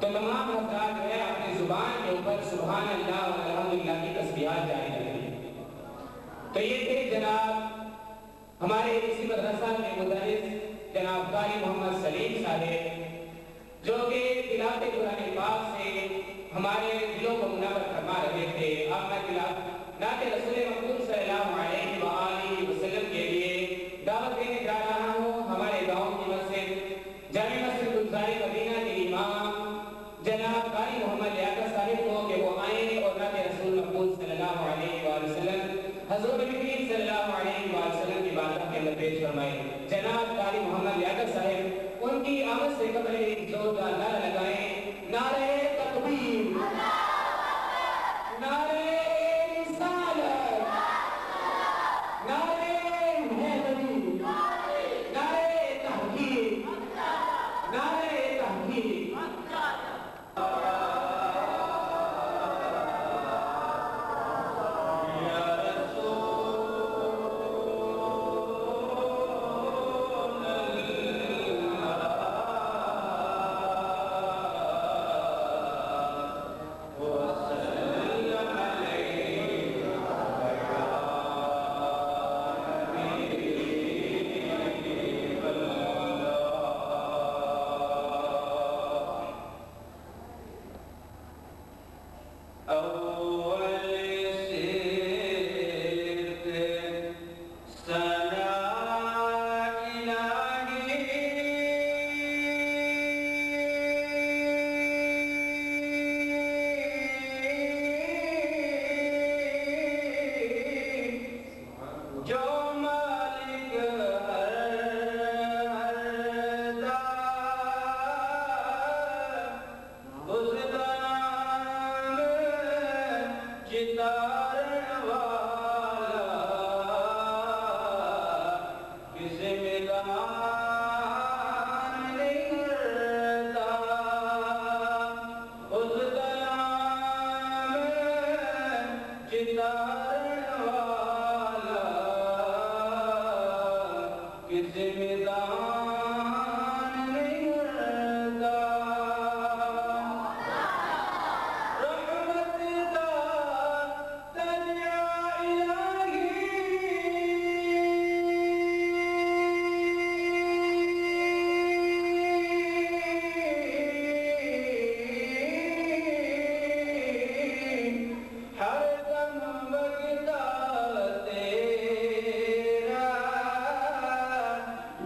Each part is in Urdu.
تو تمام حضرات جو ہے اپنی زبان کے اوپر سبحان اللہ اور الحمدللہ کی تسبیحات جاری رکھیں۔ تو یہ تھے جناب ہمارے اسی مدرسہ کے مدرس جناب قاری محمد سلیم صاحب، جو کہ تلاوت قرآن پاک سے ہمارے دلوں کو منور فرما رہے تھے۔ اب میں نعت رسول مقبول صلی اللہ علیہ وآلہ وسلم کے لیے دعوت دینے جا رہا ہوں ہمارے گاؤں کی مسجد جامع مسجد گلزار مدینہ کے امام جناب قاری محمد لیاقت صاحب کو کہ وہ آئیں اور نعت رسول مقبول صلی اللہ علیہ وآلہ وسلم حضور نبی کریم صلی اللہ علیہ وآلہ وسلم کی بارگاہ کے اندر پیش فرمائیں۔ جناب قاری محمد لیاقت صاحب ان کی آمد سے قبل ایک زوردار نعرہ لگائیں، نعرہ تکبیر، نعرہ رسالت، نعرہ حیدری، نعرہ تحقیق، نعرہ تحقیق۔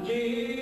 جی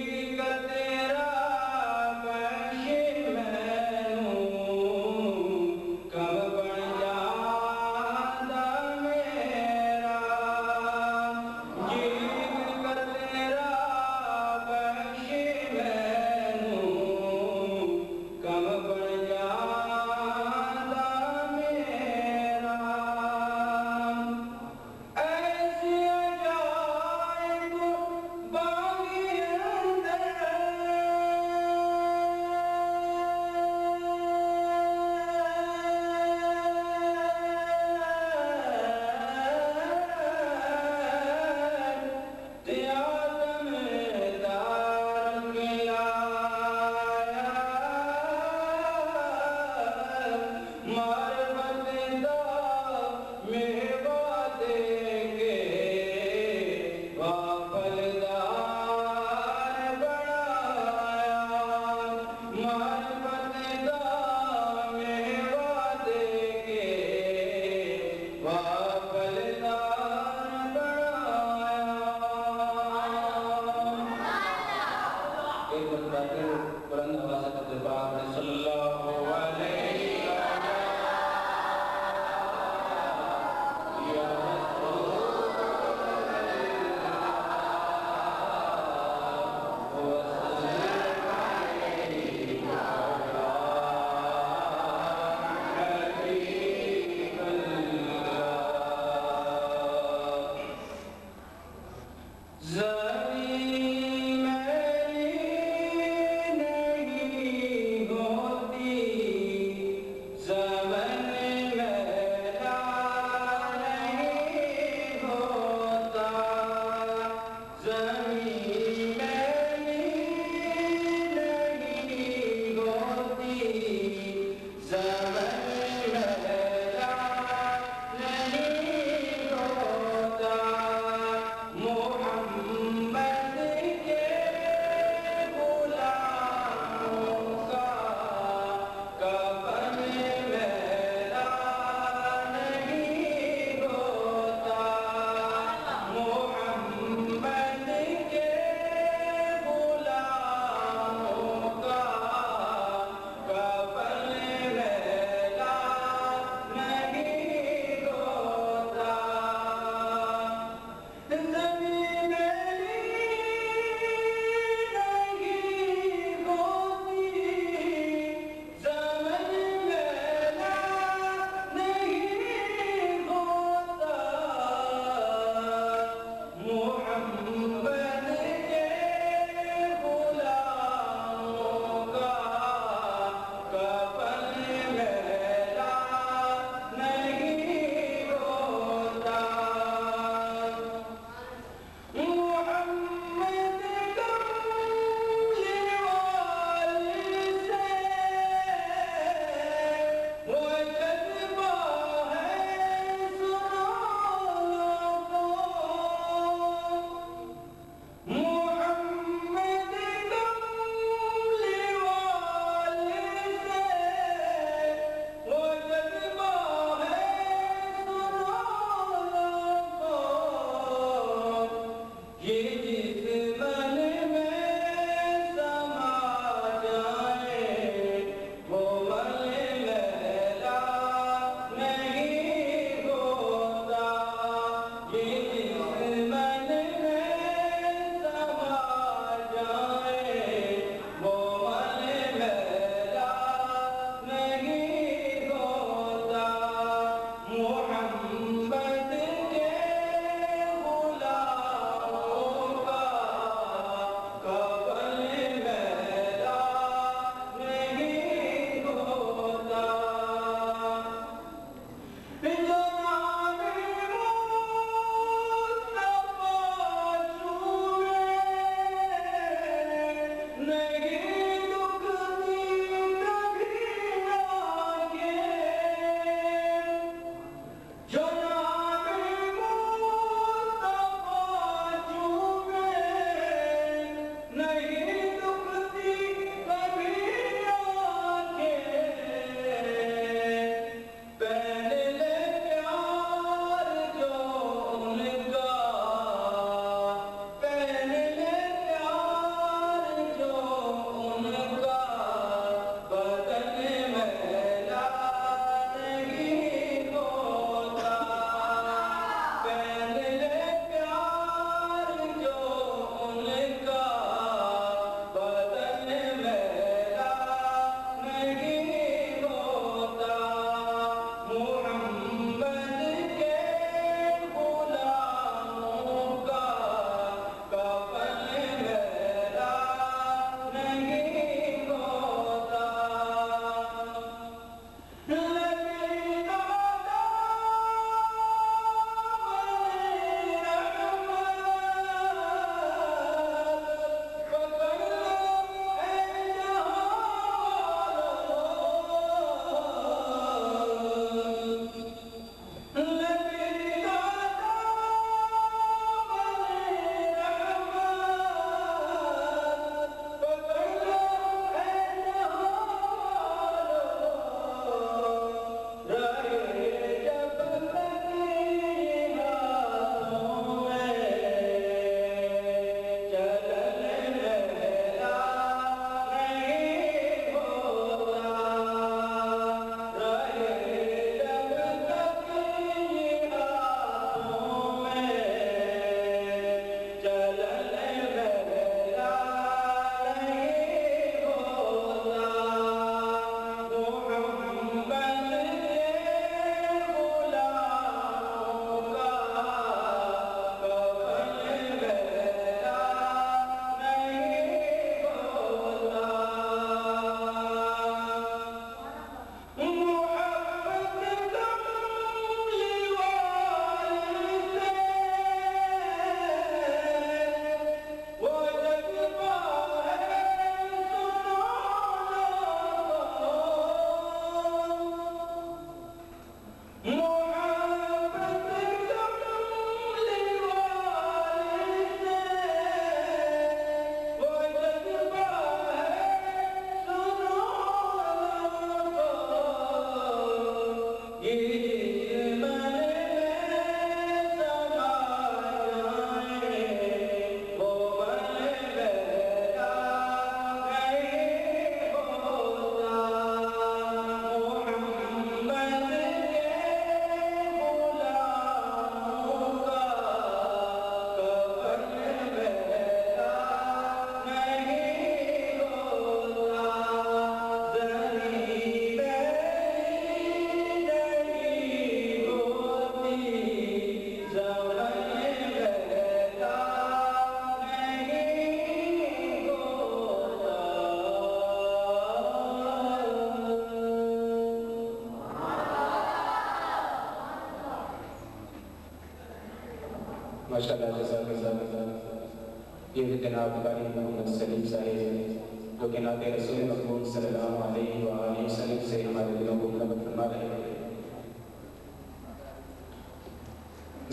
ماشاءاللہ جزاک یہ جناب قاری محمد سلیم صاحب جو کہ نعت رسول مقبول صلی اللہ علیہ وآلہ وسلم سے ہمارے دلوں کو منور فرما رہے ہیں۔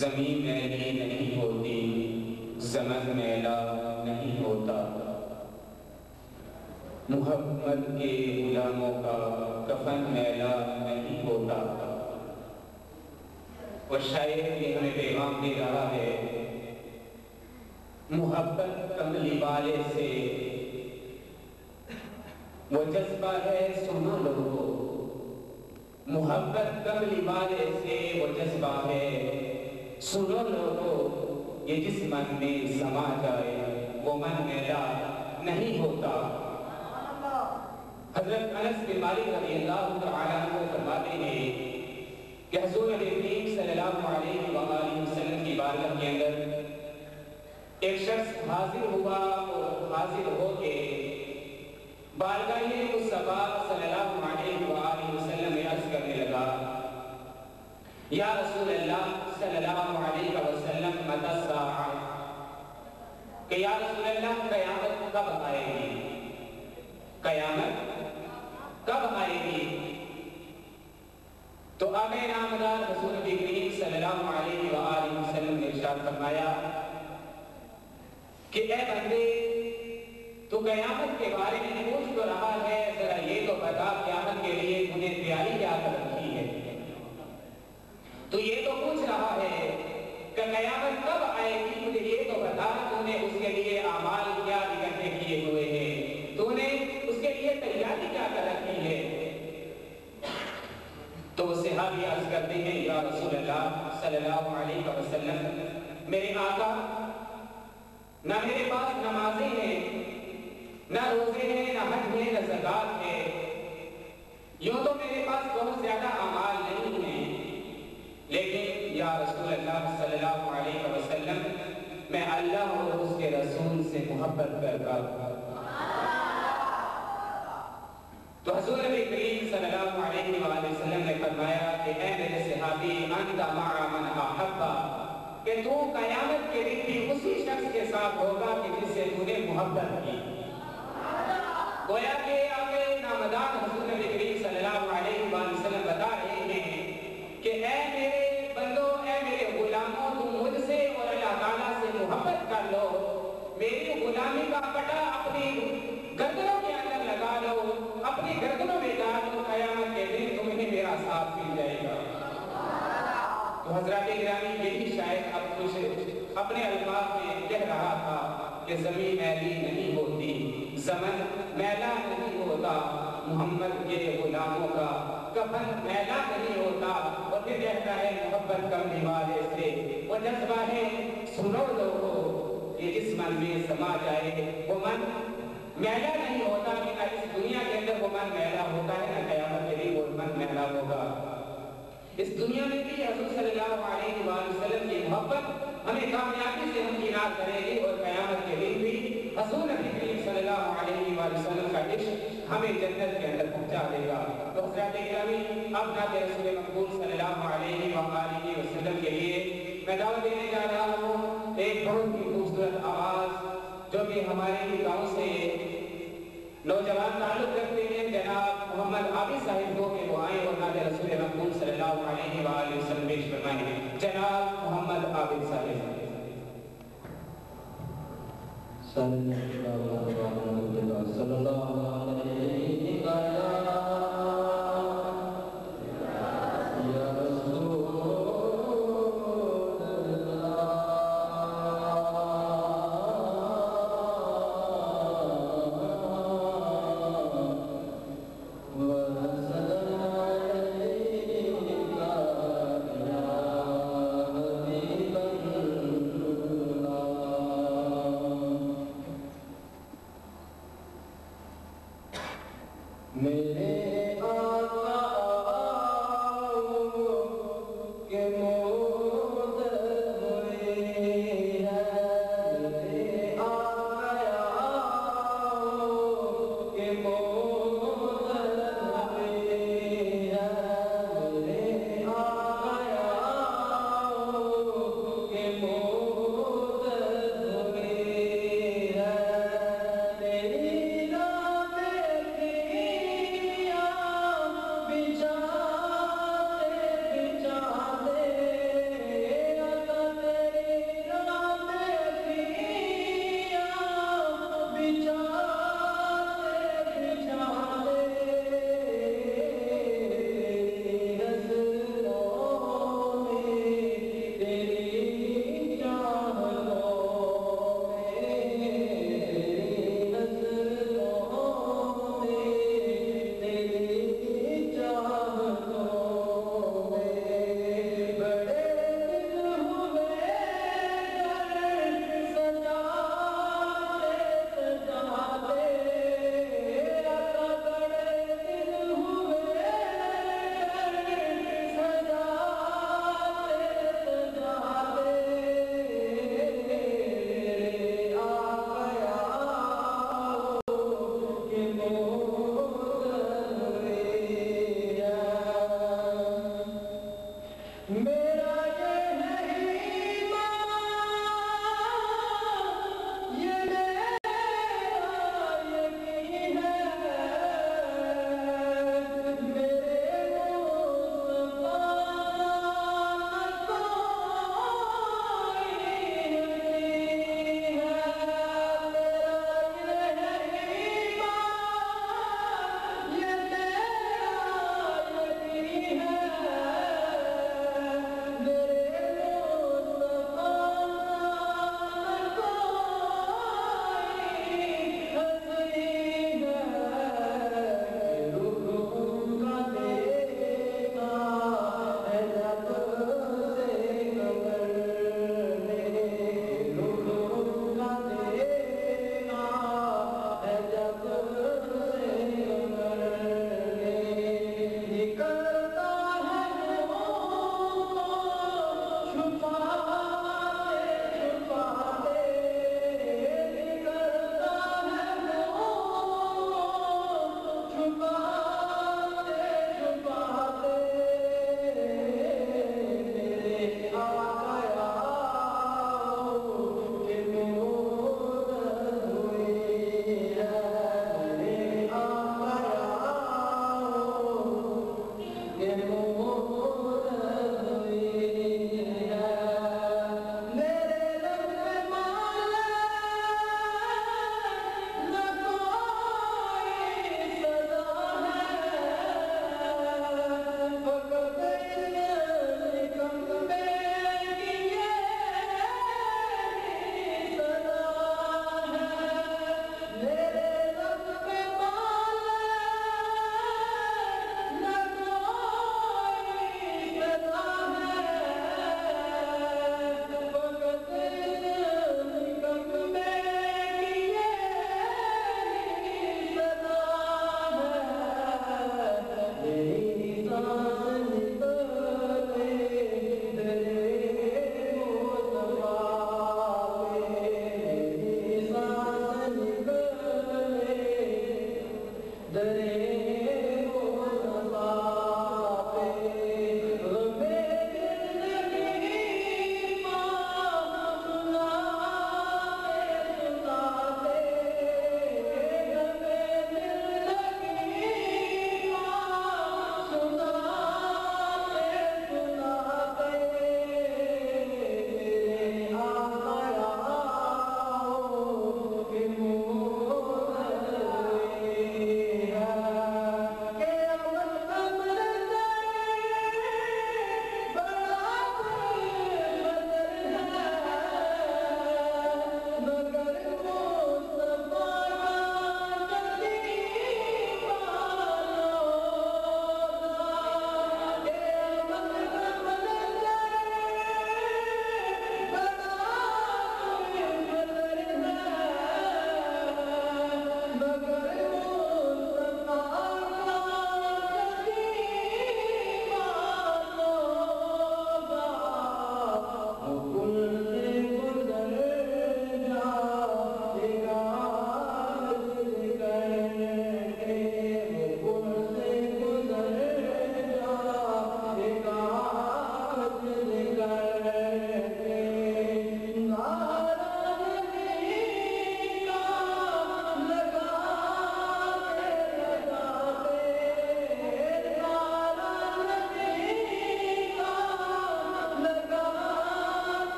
زمین میلی نہیں ہوتی، زمن میلا نہیں ہوتا، محمد کے غلاموں کا کفن میلا نہیں ہوتا۔ اور شاید یہ ہمیں پیغام دے رہا ہے، محبت کملی والے سے وہ جذبہ ہے سنو لوگو، محبت کملی والے سے وہ جذبہ ہے سنو لوگو، یہ جس من میں سما جائے وہ من میلا نہیں ہوتا۔ حضرت انس بن مالک رضی اللہ تعالیٰ عنہ فرماتے ہیں کہ حضور نبی کریم صلی اللہ علیہ وآلہ وسلم کی بارگاہ کے اندر ایک شخص حاضر ہوا اور حاضر ہو کے بارگاہ مصطفیٰ صلی اللہ علیہ وآلہ وسلم میں عرض کرنے لگا، یا رسول اللہ صلی اللہ علیہ وسلم متی الساعہ، کہ یا رسول اللہ قیامت کب آئے گی، قیامت کب آئے گی؟ تو آقا نامدار حضور نبی کریم صلی اللہ علیہ وآلہ وسلم نے ارشاد فرمایا کہ اے بندے، تو قیامت کے بارے میں پوچھ تو رہا ہے، ذرا یہ تو بتا قیامت کے لیے تم نے تیاری کیا کر رکھی ہے؟ تو یہ تو پوچھ رہا ہے کہ قیامت کب آئے گی، مجھے یہ تو بتا تم نے اس کے لیے اعمال کیا اکٹھے کیے ہوئے ہیں، تو نے اس کے لیے تیاری کیا کر رکھی ہے؟ تو صحابی عرض کرتے ہیں، یا رسول اللہ صلی اللہ علیہ وسلم، میرے آقا، نہ میرے پاس نمازیں ہیں، نہ روزے ہیں، نہ حج ہے، نہ زکوٰۃ ہے، یوں تو میرے پاس بہت زیادہ اعمال نہیں ہیں، لیکن یا رسول اللہ صلی اللہ علیہ وسلم، میں اللہ اور اس کے رسول سے محبت کرتا ہوں۔ تو حضور نبی کریم صلی اللہ علیہ وآلہ وسلم نے فرمایا کہ اے میرے صحابی، انت مع من احبا، کہ تو قیامت کے دن بھی اسی شخص کے ساتھ ہوگا کہ جس سے تو نے محبت کی۔ گویا کہ آقا نامدار حضور نبی کریم صلی اللہ علیہ وآلہ وسلم بتا رہے ہیں کہ اے میرے بندو، اے میرے غلاموں، تم مجھ سے اور اللہ تعالیٰ سے محبت کر لو، میری غلامی کا پٹا اپنی گردنوں کے اندر لگا لو، اپنی گردنوں میں ڈال دو، قیامت کے دن تمہیں میرا ساتھ مل جائے گا۔ تو حضرات گرامی، یہی شاید اب کچھ اپنے الفاظ میں کہہ رہا تھا کہ زمین میلی نہیں ہوتی، زمن میلا نہیں ہوتا، محمد کے غلاموں کا کفن میلا نہیں ہوتا، اور پھر کہتا ہے محبت کملی والے سے وہ جذبہ ہے سنو لوگو، یہ جس من میں سما جائے وہ من میلا نہیں ہوتا، کہ نہ اس دنیا کے اندر وہ من میلا ہوتا ہے، نہ قیامت کے دن وہ من میلا ہوگا۔ اس دنیا میں بھی حضور صلی اللہ علیہ وآلہ وسلم کی محبت ہمیں کامیابی سے ہمکنار کرے گی، اور قیامت کے دن بھی حضور نبی کریم صلی اللہ علیہ وآلہ وسلم کا عشق ہمیں جنت کے اندر پہنچا دے گا۔ تو حضرات گرامی، اب نعت رسول مقبول صلی اللہ علیہ وآلہ وسلم کے لیے میں دعوت دینے جا رہا ہوں ایک بہت ہی خوبصورت آواز جو کہ ہمارے ہی گاؤں سے نوجوان تعلق رکھتے ہیں، جناب محمد عابد صاحب کو کہ وہ آئیں اور نعت رسول مقبول صلی اللہ علیہ وآلہ وسلم پیش فرمائیں۔ جناب محمد عابد صاحب۔ صلی اللہ علیہ وسلم۔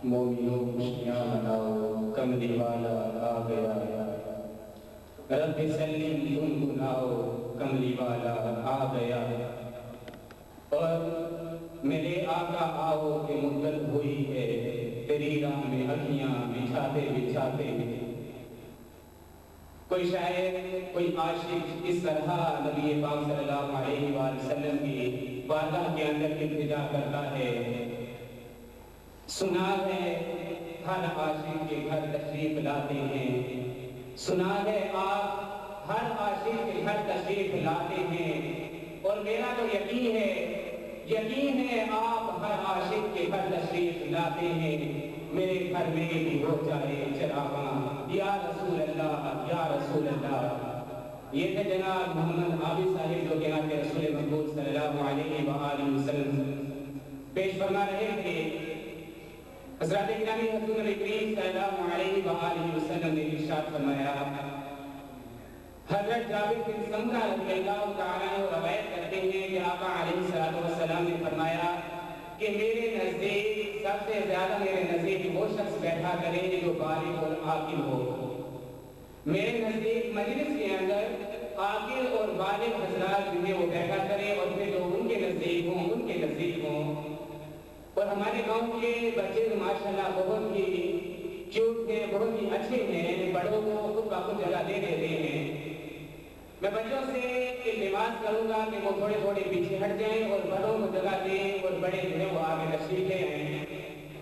مومنوں خوشیاں مناؤ کملی والا آ گیا، رب سلیم گنگناؤ کملی والا آ گیا، اور میرے آقا آؤ کہ مدت ہوئی ہے تیری راہ میں اکھیاں بچھاتے بچھاتے۔ کوئی شاعر کوئی عاشق اس طرح نبی پاک صلی اللہ علیہ وآلہ وسلم کی بارگاہ کے اندر التجا کرتا ہے، سنا ہے ہر عاشق کے گھر تشریف لاتے ہیں، سنا ہے آپ ہر عاشق کے گھر تشریف لاتے ہیں، اور میرا تو یقین ہے آپ ہر عاشق کے گھر تشریف لاتے ہیں، میرے گھر میں بھی ہو جائے چراغاں یا رسول اللہ یا رسول اللہ۔ یہ تھے جناب محمد عابد صاحب جو کہ آپ کے رسول مقبول صلی اللہ علیہ وآلہ وسلم پیش فرما رہے تھے۔ حضرات گرامی حضور نبی کریم صلی اللہ علیہ وآلہ وسلم نے ارشاد فرمایا، حضرت جابر بن سمرہ رضی اللہ تعالیٰ عنہ روایت کرتے ہیں کہ آقا علیہ السلام نے فرمایا کہ میرے نزدیک سب سے زیادہ میرے نزدیک وہ شخص بیٹھا کرے جو بالغ اور عاقل ہو۔ میرے نزدیک مجلس کے اندر عاقل اور بالغ حضرات جو ہے وہ بیٹھا کرے اور پھر جو ان کے نزدیک ہوں۔ اور ہمارے گاؤں کے بچے ماشاءاللہ بہت ہی کیوٹ ہیں، بہت ہی اچھے ہیں، بڑوں کو خود بخود جگہ دے دیتے ہیں۔ میں بچوں سے التماس کروں گا کہ وہ تھوڑے پیچھے ہٹ جائیں اور بڑوں کو جگہ دیں اور بڑے جو ہے وہ آگے تشریف لے آئیں۔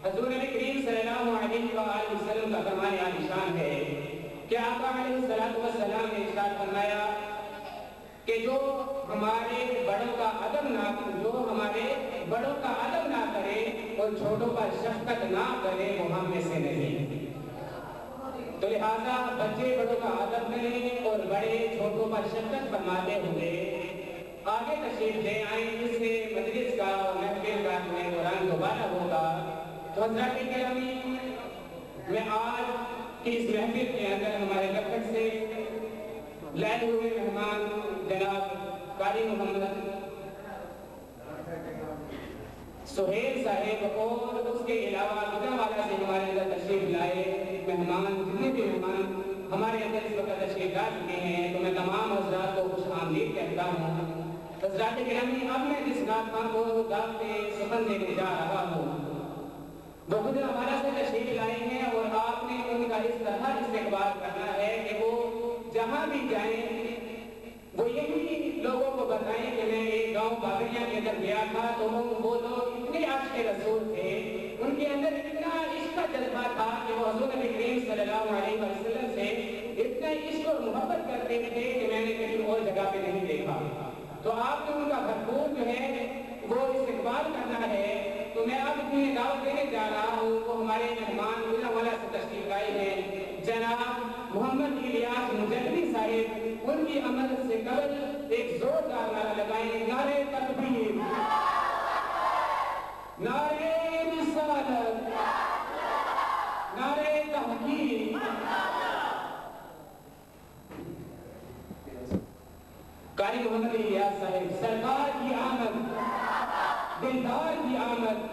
حضور نبی کریم صلی اللہ علیہ وآلہ وسلم کا فرمان عالیشان ہے کہ آقا علیہ السلام نے ارشاد فرمایا کہ جو ہمارے بڑوں کا ادب نہ کرے اور چھوٹوں پر شفقت نہ کرے وہ ہم میں سے نہیں۔ تو لہذا بچے بڑوں کا ادب کریں اور بڑے چھوٹوں پر شفقت فرماتے ہوئے آگے تشریف لے آئیں، جس سے مجلس کا اور محفل کا جو ہے قرآن دوبارہ ہوگا۔ تو حضرات گرامی، میں آج کی اس محفل کے اندر ہمارے لکھنؤ سے لائے ہوئے مہمان جناب قاری محمد سہیل صاحب اور اس کے علاوہ گجرانوالہ سے ہمارے اندر تشریف لائے مہمان، جتنے بھی مہمان ہمارے اندر اس وقت تشریف لا چکے ہیں، تو میں تمام حضرات کو خوش آمدید کہتا ہوں۔ حضرات گرامی، اب میں جس ناطقہ کو دعوت سخن دینے جا رہا ہوں وہ گجرانوالہ سے تشریف لائے ہیں، اور آپ نے ان کا اس طرح استقبال کرنا ہے کہ وہ جہاں بھی جائیں وہ یہی لوگوں کو بتائیں کہ میں ایک گاؤں باغریاں کے اندر گیا تھا تو وہ لوگ اتنے عاشق رسول تھے، ان کے اندر اتنا عشق کا جذبہ تھا کہ وہ حضور نبی کریم صلی اللہ علیہ وسلم سے اتنا عشق اور محبت کرتے تھے کہ میں نے کہیں اور جگہ پہ نہیں دیکھا۔ تو آپ نے ان کا بھرپور جو ہے وہ استقبال کرنا ہے۔ تو میں اب اتنی دعوت دینے جا رہا ہوں، وہ ہمارے مہمان گجرانوالہ سے تشریف لائے ہیں جناب محمد الیاس مجددی صاحب، ان کی عمل سے قبل ایک زوردار نعرہ لگائیں، نعرہ تکبیر، نعرہ رسالت، نعرہ تحقیق۔ قاری محمد الیاس صاحب، سرکار کی آمد، دلدار کی آمد،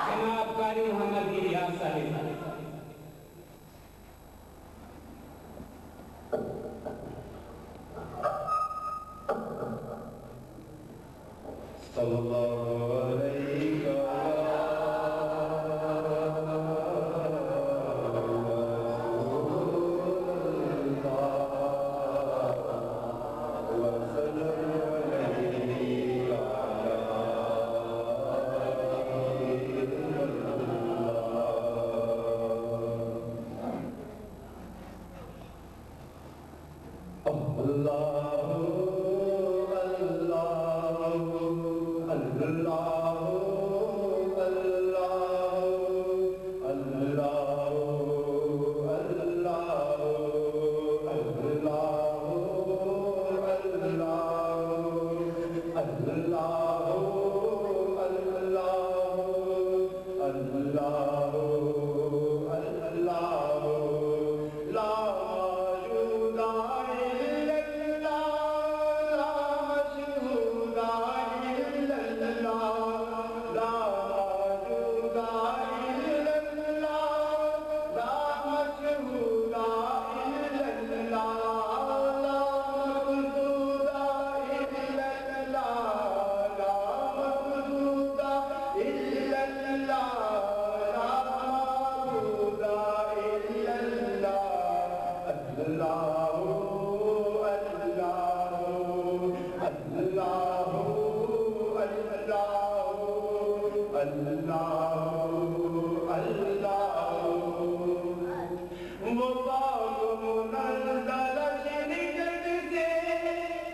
جناب قاری محمد الیاس صاحب۔ صلی اللہ علیہ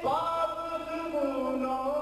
پاک سکونوں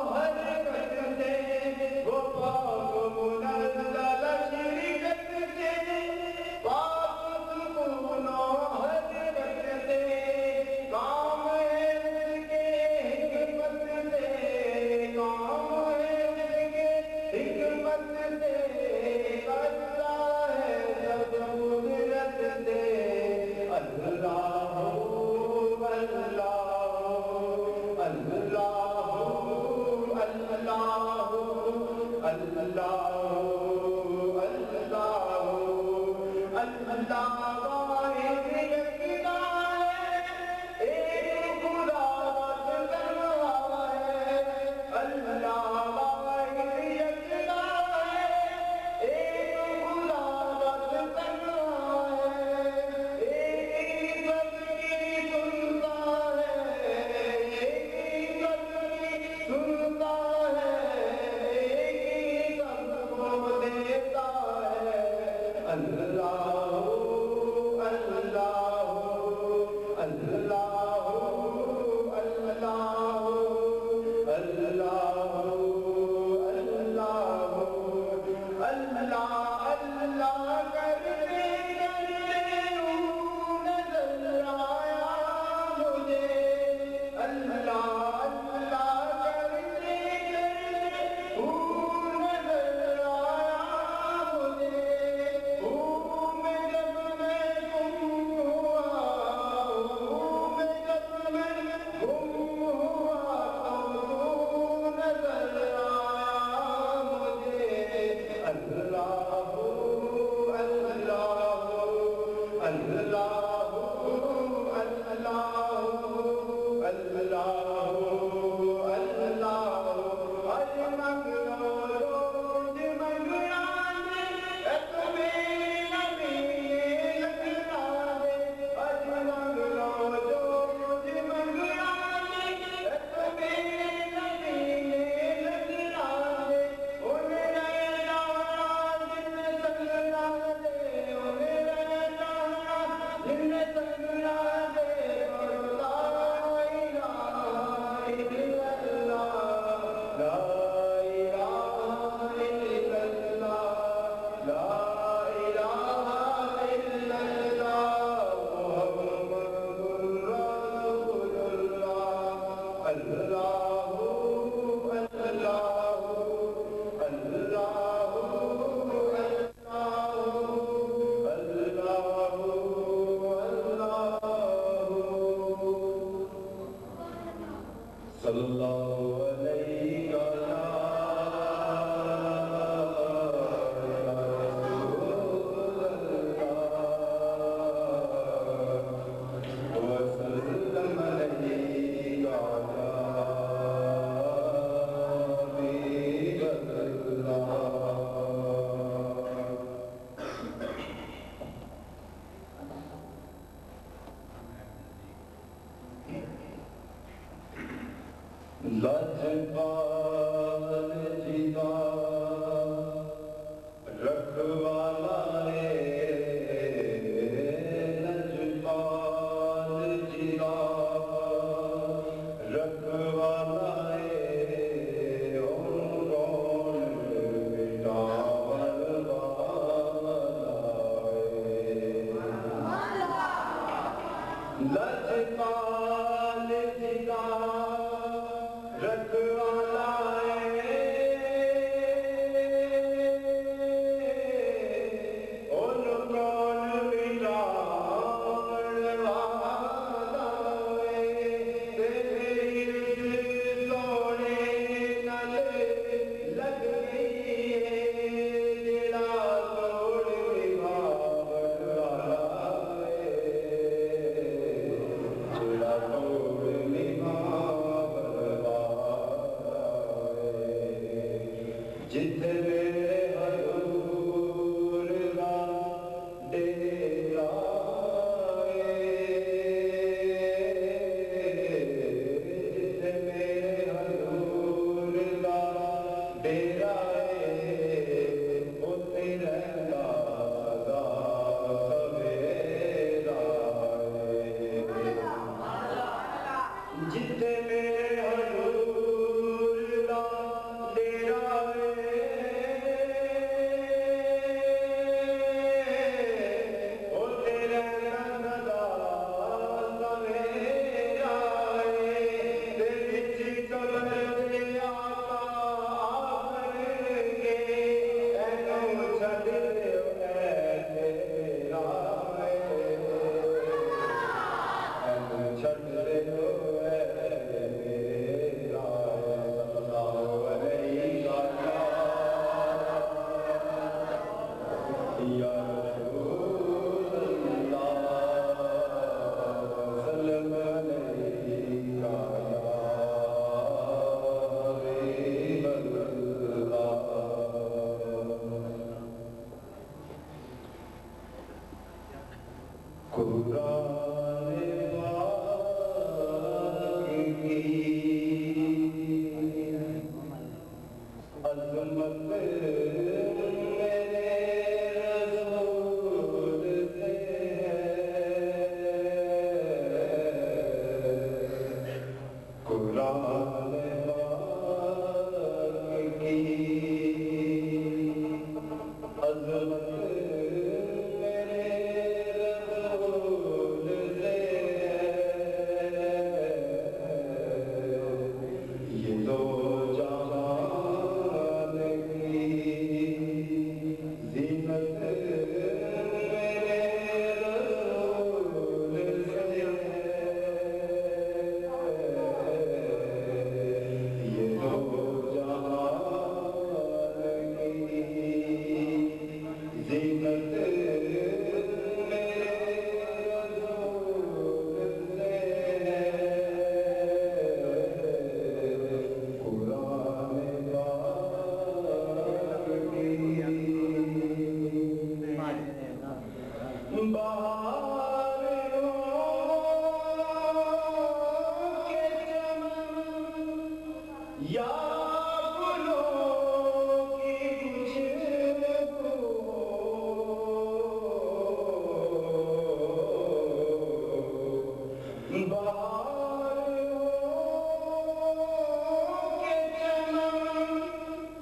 جتنے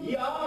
اسے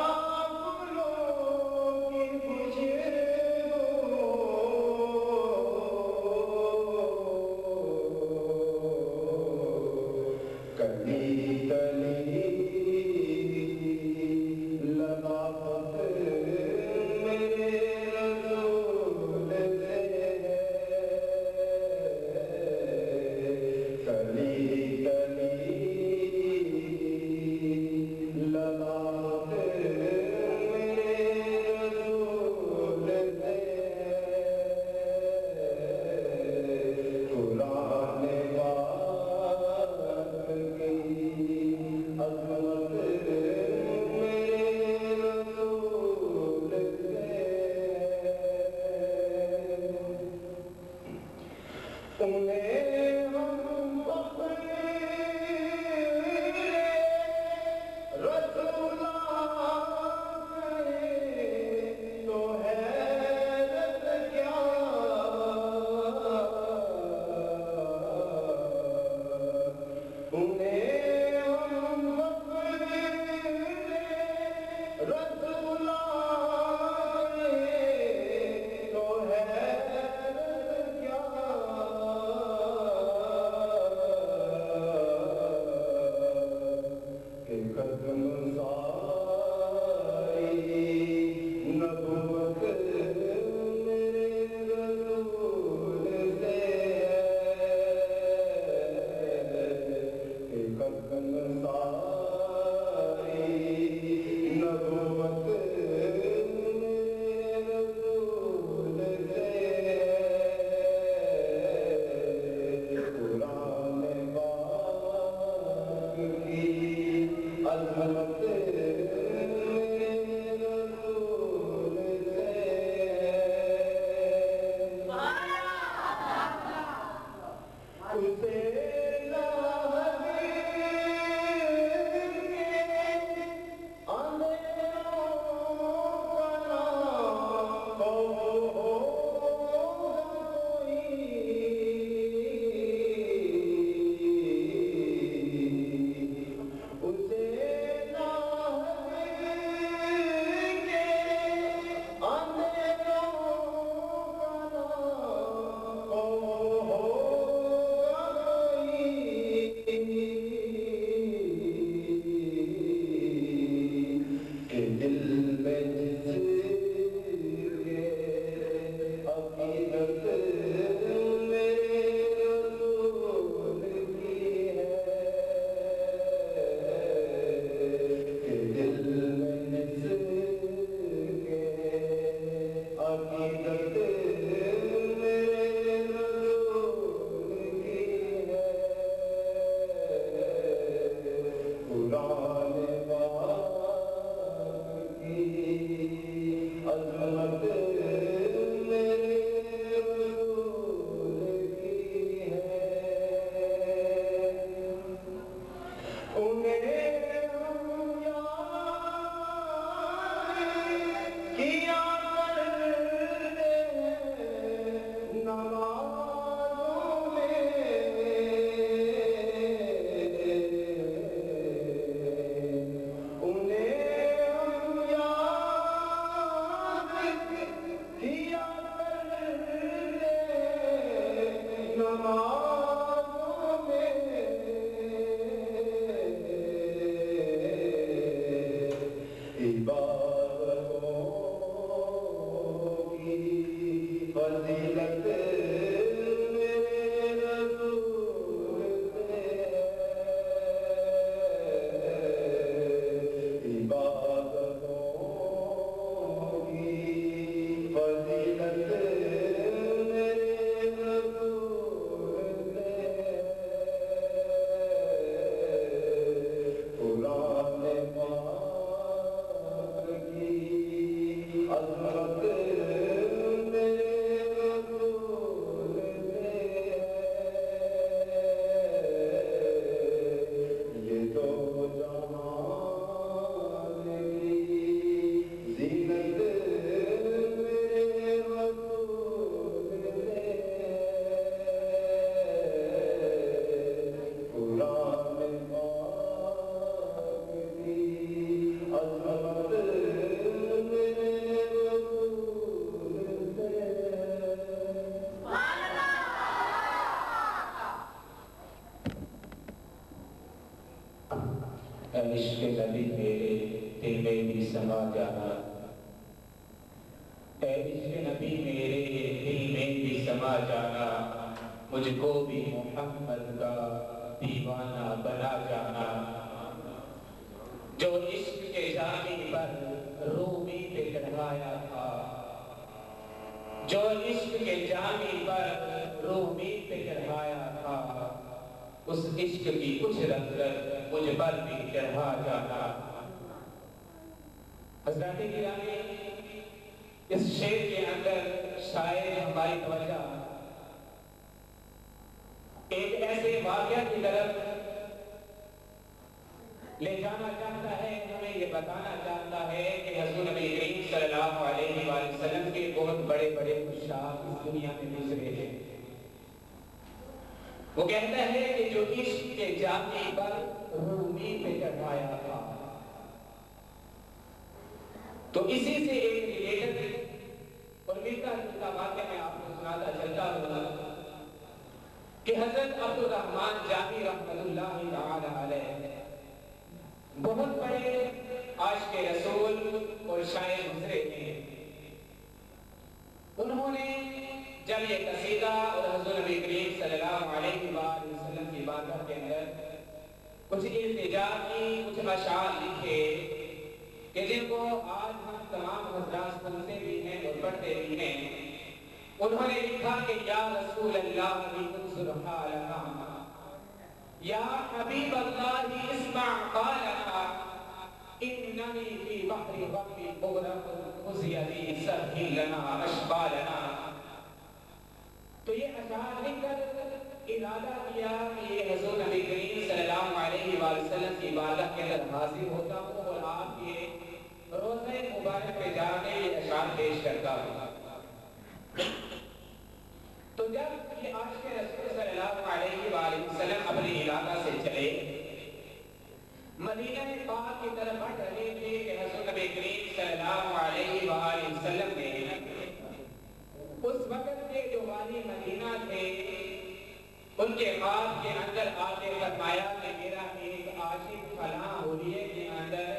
سما جانا، اے عشق نبی میرے دل میں بھی سما جانا، مجھ کو بھی محمد کا دیوانہ بنا جانا۔ جو عشق کے جامی پر رومی پہ چڑھایا تھا، جو عشق کے جامی پر رومی پہ چڑھایا تھا، اس عشق کی کچھ رنگت مجھ پر بھی چڑھا جانا۔ حضرات گرامی، اس شعر کے اندر شاعر ہماری توجہ ایک ایسے واقعہ کی طرف لے جانا چاہتا ہے، ہمیں یہ بتانا چاہتا ہے کہ حضور نبی کریم صلی اللہ علیہ وآلہ وسلم کے بہت بڑے بڑے عشاق اس دنیا میں گزرے ہیں۔ وہ کہتا ہے کہ جو عشق کے جامی پر رومی پہ چڑھایا تھا، تو اسی سے ایک ریلیٹڈ اور ملتا جلتا واقعہ میں آپ کو سناتا چلتا ہوں کہ حضرت عبدالرحمن جامی رحمۃ اللہ تعالی علیہ بہت بڑے عاشق رسول اور شاعر گزرے ہیں۔ انہوں نے جب یہ قصیدہ اور حضور نبی کریم صلی اللہ علیہ وآلہ وسلم کی بارگاہ کے اندر کچھ التجا کی، کچھ اشعار لکھے کہ جن کو آج ہم تمام حضرات سنتے بھی ہیں اور پڑھتے بھی ہیں، انہوں نے لکھا کہ یا رسول اللہ انظر حالنا، یا حبیب اللہ اسمع قالنا، اننی فی بحر غم مغرق خذ یدی سہل لنا اشبالنا۔ تو یہ اشعار لکھ کر ارادہ کیا کہ یہ حضور نبی کریم صلی اللہ علیہ وآلہ وسلم کی بارگاہ کے اندر حاضر ہوتا ہوں اور آپ کے روضہ مبارک پہ جا کے یہ اشعار پیش کرتا ہوں۔ تو جب یہ عاشق رسول صلی اللہ علیہ وآلہ وسلم اپنے علاقہ سے چلے، مدینہ پاک کی طرف بڑھ رہے تھے کہ حضور نبی کریم صلی اللہ علیہ وآلہ وسلم نے اس وقت کے جو والی مدینہ تھے ان کے خواب کے اندر آتے فرمایا کہ میرا ایک عاشق فلاں حلیے کے اندر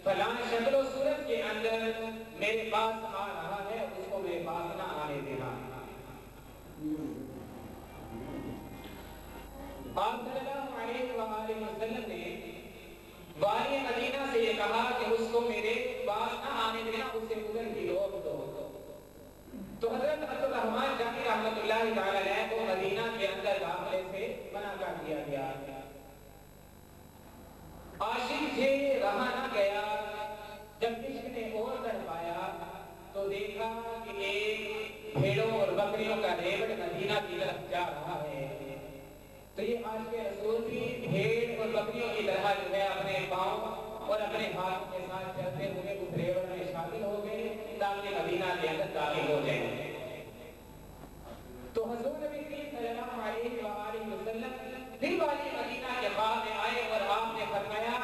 فلاں شکل و صورت کے اندر میرے پاس آ رہا ہے، اس کو میرے پاس نہ آنے دینا۔ آپ صلی اللہ علیہ وآلہ وسلم نے والی مدینہ سے یہ کہا کہ اس کو میرے پاس نہ آنے دینا، اس سے ادھر ہی روک دو۔ تو حضرت عبدالرحمن جامی رحمۃ اللہ تعالی علیہ کو مدینہ کے اندر داخلے سے منع کر دیا گیا۔ عاشق سے رہا نہ گیا، جب عشق نے اور تڑپایا تو دیکھا کہ ایک بھیڑوں اور بکریوں کا ریوڑ مدینہ کی طرف جا رہا ہے۔ تو یہ عاشق رسول بھی بھیڑ اور بکریوں کی طرح جو ہے اپنے پاؤں اور اپنے ہاتھ کے ساتھ چلتے ہوئے اس ریوڑ میں شامل ہو گئے تاکہ مدینہ کے اندر داخل ہو جائیں۔ تو حضور نبی کریم صلی اللہ علیہ وآلہ وسلم پھر والی مدینہ کے بعد میں آئے اور آپ نے فرمایا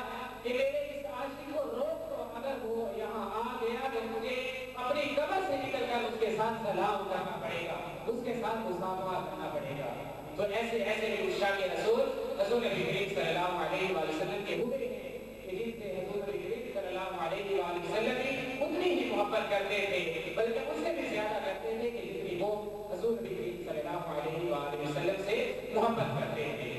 کہ میرے اس عاشق کو روک دو، اگر وہ یہاں آ گیا تو مجھے اپنی قبر سے نکل کر اس کے ساتھ سلام کرنا پڑے گا، اس کے ساتھ مصافحہ کرنا پڑے گا۔ تو ایسے ایسے عشاق رسول حضور نبی کریم صلی اللہ علیہ وآلہ وسلم کے ہوئے ہیں کہ جن سے حضور نبی کریم صلی اللہ علیہ وآلہ وسلم بھی اتنی ہی محبت کرتے تھے، بلکہ اس سے بھی زیادہ کرتے تھے کہ جتنی وہ حضور نبی کریم صلی اللہ علیہ وآلہ وسلم سے محبت کرتے تھے۔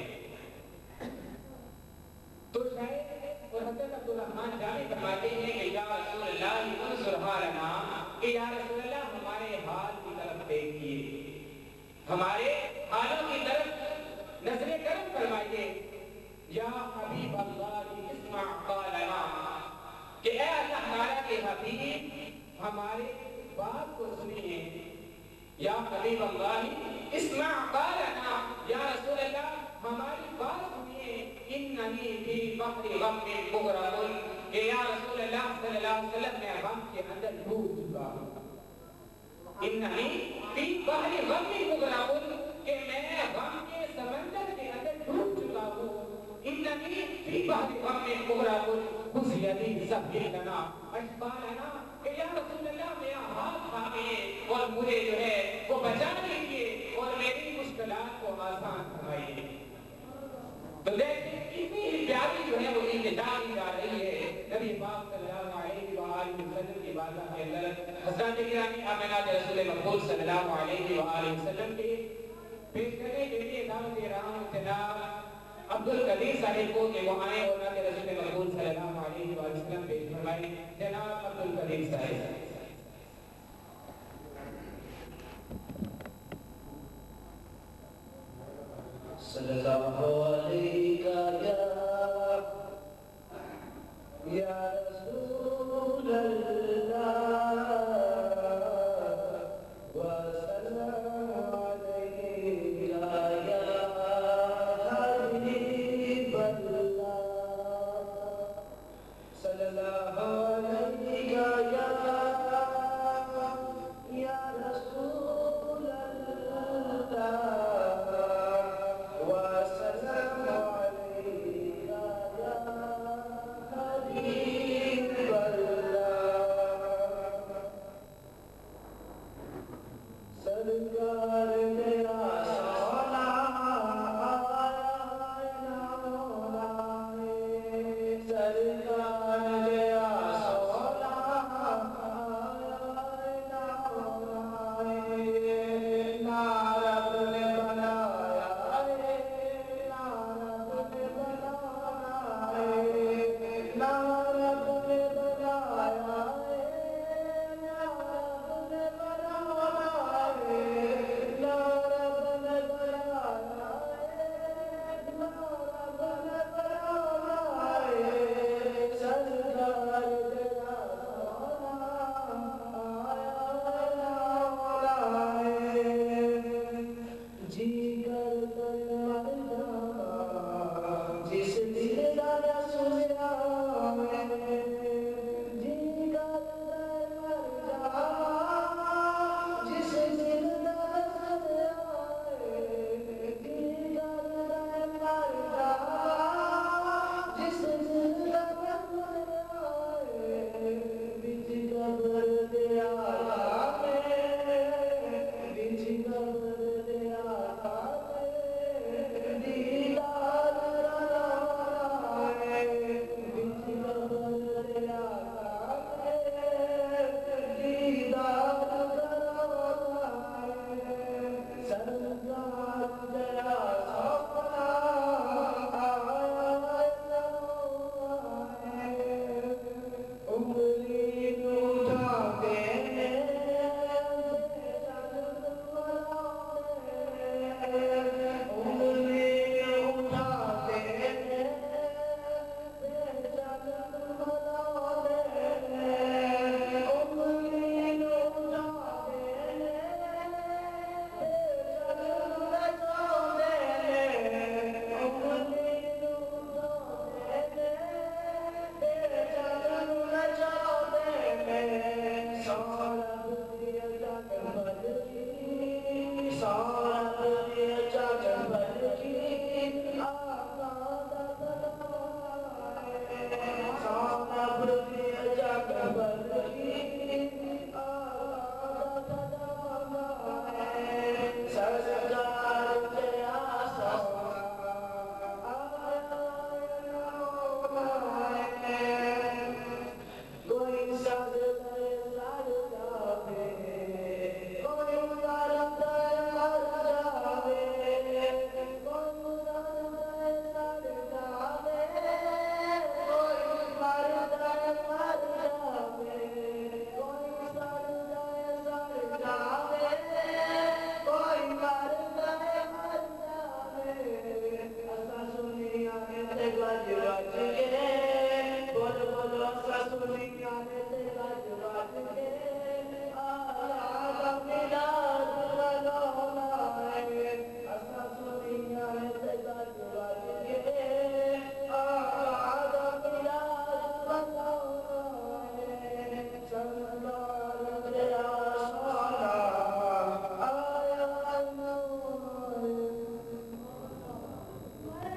تو شاید اور حضرت عبدالرحمن جامی فرماتے ہیں کہ یا رسول اللہ انظر حالنا، کہ یا رسول اللہ ہمارے حال کی طرف دیکھیے، ہمارے حالوں کی طرف نظر کرم فرمائیے۔ یا حبیب اللہ اسمع قالنا، کہ اے اللہ تعالیٰ کے حبیب ہمارے بات کو سنیے۔ یا حبیب اللہ اسمع قالنا، یا رسول اللہ ہماری بات سنیے۔ اننی فی بحر غم مغرق، کہ یا رسول اللہ صلی اللہ علیہ وسلم میں غم کے اندر ڈوب چکا ہوں۔ اننی فی بحر غم مغرق، کہ میں غم کے سمندر کے اندر ڈوب چکا ہوں۔ اننی فی بحر غم مغرق خذ یدی سہل لنا اشبالنا، کہ یا رسول اللہ میرا ہاتھ تھامئے اور مجھے جو ہے وہ بچا لیجیے اور میری مشکلات کو آسان فرمائیے۔ تو دیکھیں کتنی پیاری جو ہے وہ التجا کی جا رہی ہے نبی پاک صلی اللہ علیہ اعظم کی بارگاہ کے اندر حضرات گرامی آمنہ رسول مقبول صلی اللہ علیہ وآلہ وسلم کے پیش کرنے کے لیے دعوت دے رہا ہوں جناب عبدالقدیر صاحب کو کہ وہ آئیں اور نات رسول مقبول صلی اللہ علیہ وآلہ وسلم پیش فرمائیں. جناب عبدالقدیر صاحب. صلی اللہ علیہ یا رسول اللہ وسلم علیہ یا حبیب اللہ صلی اللہ علیہ یا رسول اللہ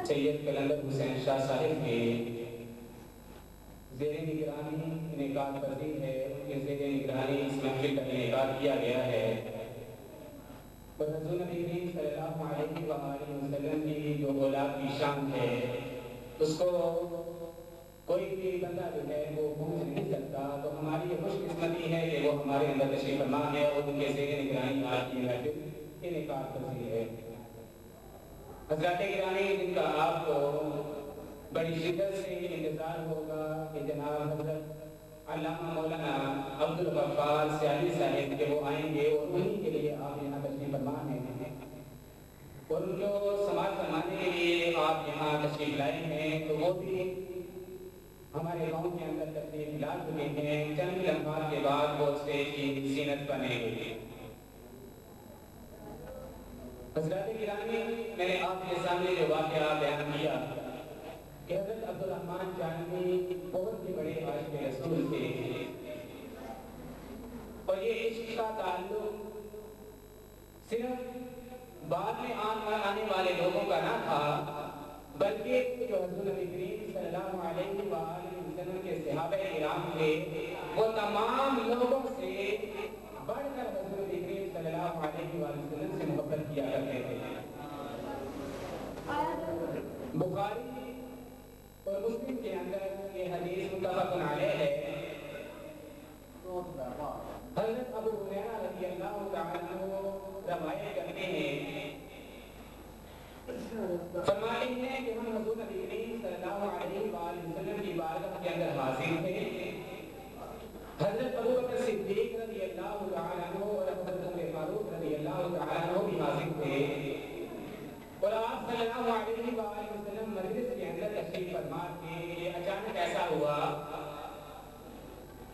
سید قلندر حسین شاہ صاحب کے زیر نگرانی انعقاد پذیر ہے. ان کے زیر نگرانی اس محفل کا انعقاد کیا گیا ہے. اور حضور نبی کریم صلی اللہ علیہ وآلہ وسلم کی جو اولاد کی شان ہے اس کو کوئی بھی بندہ جو ہے وہ پہنچ نہیں سکتا. تو ہماری یہ خوش قسمتی ہے کہ وہ ہمارے اندر تشریف فرما ہے اور ان کے زیر نگرانی آج کی محفل انعقاد پذیر ہے۔ حضرات گرامی، جن کا آپ کو بڑی شدت سے انتظار ہوگا کہ جناب حضرت علامہ مولانا عبدالغفار سیالی صاحب کہ وہ آئیں گے اور انہیں کے لیے آپ یہاں تشریف فرما ہیں اور ان کو سماعت فرمانے کے لیے آپ یہاں تشریف لائے ہیں، تو وہ بھی ہمارے گاؤں کے اندر تشریف لا چکے ہیں۔ چند لمحات کے بعد وہ اسٹیج کی زینت بنیں گے۔ حضرات گرامی، میں نے آپ کے سامنے جو واقعہ بیان کیا کہ حضرت عبدالرحمن جانوی بہت ہی بڑے عاشق رسول تھے اور یہ عشق کا تعلق صرف بعد میں آنے والے لوگوں کا نہ تھا، بلکہ جو حضور نبی کریم صلی اللہ علیہ وآلہ وسلم کے صحابہ کرام تھے وہ تمام لوگوں سے بڑھ کر حضور نبی کریم صلی اللہ علیہ وآلہ وسلم سے محبت کیا کرتے تھے۔ بخاری اور مسلم کے اندر یہ حدیث متفق علیہ ہے۔ حضرت ابو ہریرہ رضی اللہ تعالیٰ عنہ روایت کرتے ہیں، فرماتے ہیں کہ ہم حضور نبی کریم صلی اللہ علیہ وآلہ وسلم کی بارگاہ کے اندر حاضر تھے۔ حضرت ابو بکر صدیق رضی اللہ تعالیٰ عنہ اور حضرت عمر فاروق رضی اللہ تعالیٰ عنہ بھی حاضر تھے اور آپ صلی اللہ علیہ وآلہ وسلم مجلس کے اندر تشریف فرما تھے۔ اچانک ایسا ہوا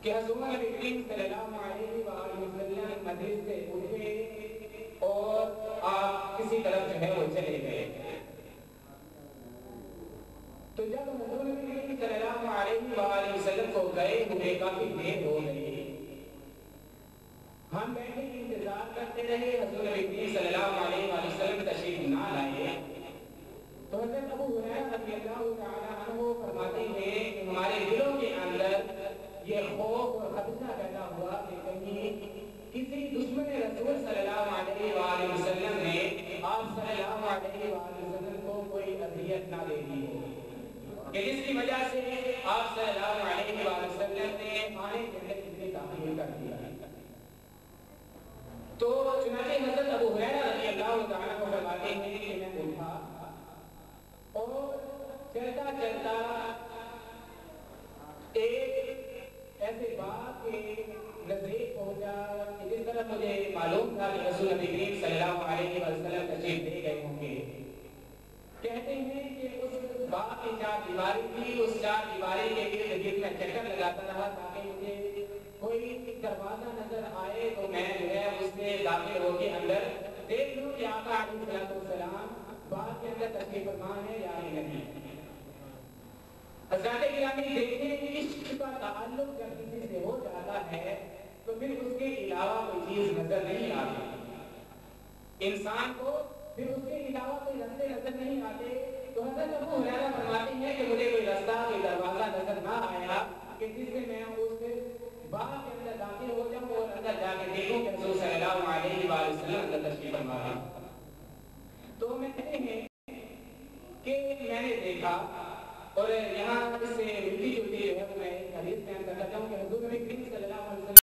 کہ حضور نبی کریم صلی اللہ علیہ وآلہ وسلم مجلس سے اٹھے اور آپ کسی طرف جو ہے وہ چلے گئے۔ تو جب حضور نبی کریم صلی اللہ علیہ وآلہ وسلم کو گئے ہوئے کافی دیر ہو گئی، ہم بیٹھے انتظار کرتے رہے، حضور نبی کریم صلی اللہ علیہ وآلہ وسلم تشریف نہ لائے۔ تو حضرت ابو ہریرہ رضی اللہ تعالیٰ عنہ فرماتے ہیں کہ ہمارے دلوں کے اندر یہ خوف اور خدشہ پیدا ہوا کہ کہیں کسی دشمن رسول صلی اللہ علیہ وآلہ وسلم نے آپ صلی اللہ علیہ وآلہ وسلم کو کوئی اذیت نہ دے دی ہو، کہ جس کی وجہ سے آپ صلی اللہ علیہ وآلہ وسلم نے آنے کے اندر اتنی تاخیر کر دیا۔ تو چنانچہ حضرت ابو ہریرہ رضی اللہ تعالیٰ عنہ فرماتے ہیں کہ میں اٹھا اور چلتا چلتا ایک ایسے بات کے نزدیک پہنچا کہ جس طرح مجھے معلوم تھا کہ رسول نبی کریم صلی اللہ علیہ وسلم تشریف لے گئے ہوں گے۔ کہتے ہیں کہ اس باغ کی چار دیواری تھی، اس چار دیواری کے ارد گرد میں چکر لگاتا رہا تاکہ مجھے کوئی دروازہ نظر آئے تو میں جو ہے اس سے داخل ہو کے اندر دیکھ لوں کہ آقا علیہ السلام باغ کے اندر تشریف فرما ہے یا نہیں۔ حضرات گرامی، دیکھیں کہ عشق کا تعلق جب کسی سے ہو جاتا ہے تو پھر اس کے علاوہ کوئی چیز نظر نہیں آتی، انسان کو پھر اس کے علاوہ کوئی رستے نظر نہیں آتے۔ تو حضرت ابو ہریرہ فرماتے ہیں کہ مجھے کوئی رستہ کوئی دروازہ نظر نہ آیا کہ جس سے میں اس باغ کے اندر داخل ہو جاؤں اور اندر جا کے دیکھوں کہ حضور صلی اللہ علیہ وآلہ وسلم اندر تشریف فرما ہے۔ تو میں کہتے ہیں کہ میں نے دیکھا اور یہاں اس سے ملتی جلتی جو ہے وہ میں ایک حدیث بیان کرنا چاہوں کہ حضور نبی کریم صلی اللہ علیہ وسلم